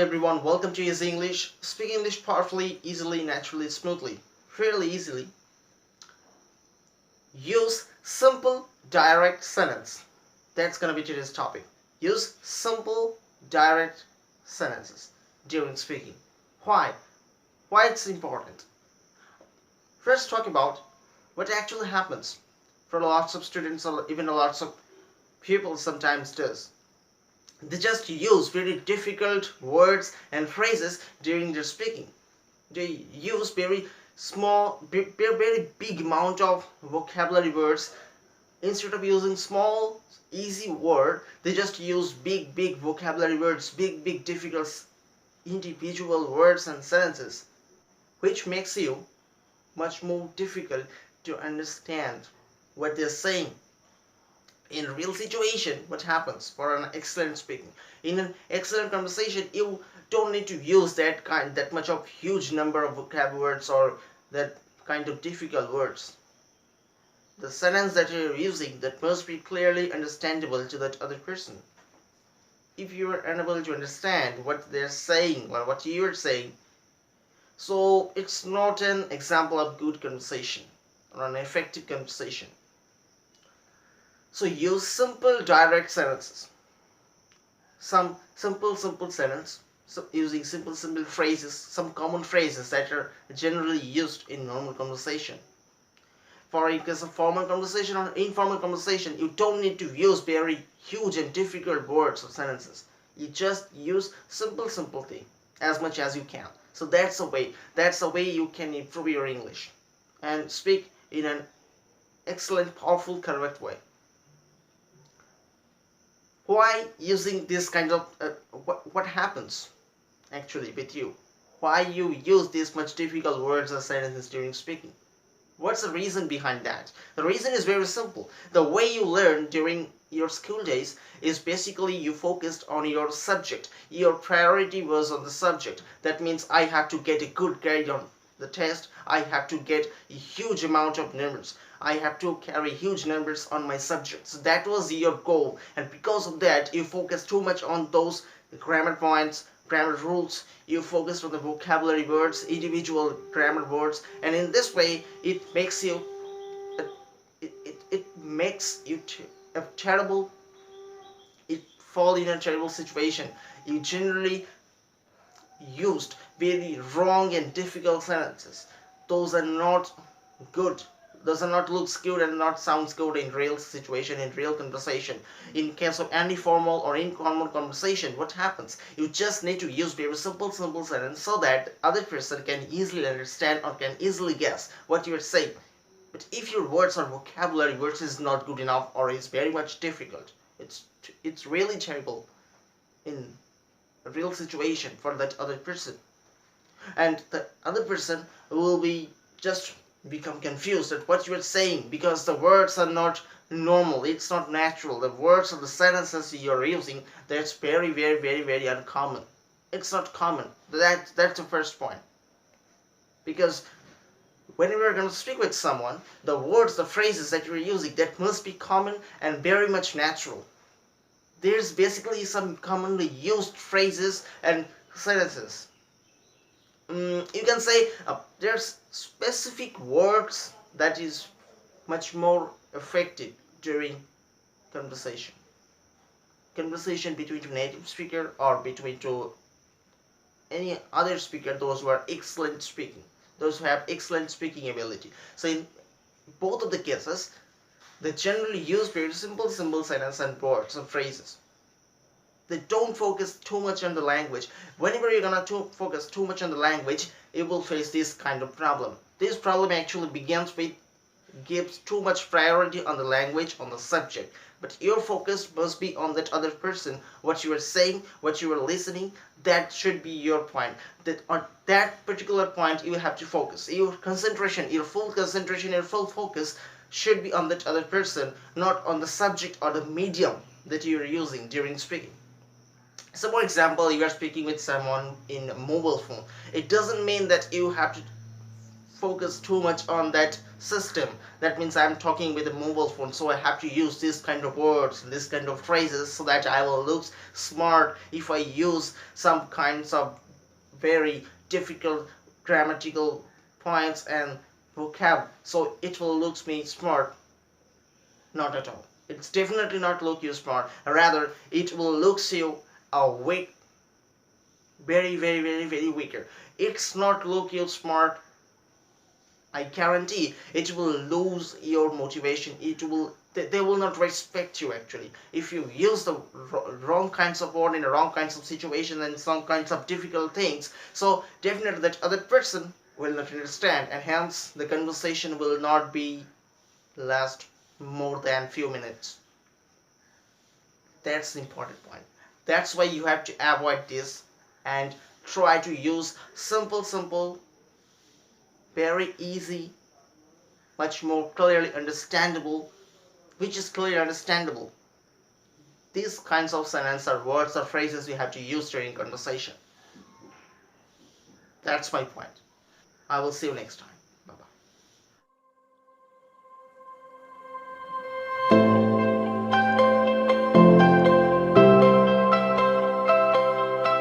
everyone, welcome to Easy English. Speak English powerfully, easily, naturally, smoothly, fairly easily. Use simple, direct sentence. That's gonna be today's topic. Use simple, direct sentences during speaking. Why? Why it's important? First, talk about what actually happens for lots of students or even lots of people sometimes does. They just use very difficult words and phrases during their speaking. They use very small, very big amount of vocabulary words. Instead of using small, easy word, they just use big vocabulary words, big difficult individual words and sentences, which makes you much more difficult to understand what they're saying. In a real situation, what happens for an excellent speaking? In an excellent conversation, you don't need to use that much of huge number of vocab words or that kind of difficult words. The sentence that you're using that must be clearly understandable to that other person. If you are unable to understand what they're saying or what you're saying, so it's not an example of good conversation or an effective conversation. So use simple, direct sentences. Some simple sentence. So using simple phrases, some common phrases that are generally used in normal conversation. For in case of formal conversation or informal conversation, you don't need to use very huge and difficult words or sentences. You just use simple thing as much as you can. So that's the way you can improve your English and speak in an excellent, powerful, correct way. Why using this kind of what happens actually with you? Why you use this much difficult words or sentences during speaking? What's the reason behind that? The reason is very simple. The way you learn during your school days is basically you focused on your subject. Your priority was on the subject. That means I have to get a good grade on the test. I have to get a huge amount of numbers. I have to carry huge numbers on my subject. So that was your goal, and because of that you focus too much on those grammar points, grammar rules. You focus on the vocabulary words, individual grammar words, and in this way it makes you a terrible, it fall in a terrible situation. You generally used very wrong and difficult sentences. Those are not good. Those are not looks good and not sounds good in real situation, in real conversation. In case of any formal or informal conversation, what happens? You just need to use very simple sentence so that other person can easily understand or can easily guess what you're saying. But if your words or vocabulary words is not good enough or is very much difficult, it's really terrible in a real situation for that other person. And the other person will be just become confused at what you are saying because the words are not normal, it's not natural. The words of the sentences you're using, that's very uncommon. It's not common. That's the first point. Because when we're going to speak with someone, the words, the phrases that you're using, that must be common and very much natural. There's basically some commonly used phrases and sentences. You can say there's specific words that is much more effective during conversation between a native speaker or between any other speaker, those who are excellent speaking, those who have excellent speaking ability. So in both of the cases, they generally use very simple sentences and words and phrases. They don't focus too much on the language. Whenever you're gonna focus too much on the language, you will face this kind of problem. This problem actually begins with gives too much priority on the language, on the subject. But your focus must be on that other person, what you are saying, what you are listening. That should be your point. That on that particular point you have to focus. Your concentration, your full concentration, your full focus should be on that other person, not on the subject or the medium that you are using during speaking. So for example, you are speaking with someone in a mobile phone. It doesn't mean that you have to focus too much on that system. That means I'm talking with a mobile phone, so I have to use this kind of words, this kind of phrases, so that I will look smart. If I use some kinds of very difficult grammatical points and vocab, so it will look me smart. Not at all. It's definitely not look you smart. Rather, it will looks you a weak, very weaker. It's not look you smart. I guarantee it will lose your motivation. It will, they will not respect you actually. If you use the wrong kinds of word in the wrong kinds of situation and some kinds of difficult things, so definitely that other person will not understand, and hence the conversation will not be last more than few minutes. That's the important point. That's why you have to avoid this and try to use simple, very easy, much more clearly understandable, which is clearly understandable. These kinds of sentences or words or phrases you have to use during conversation. That's my point. I will see you next time.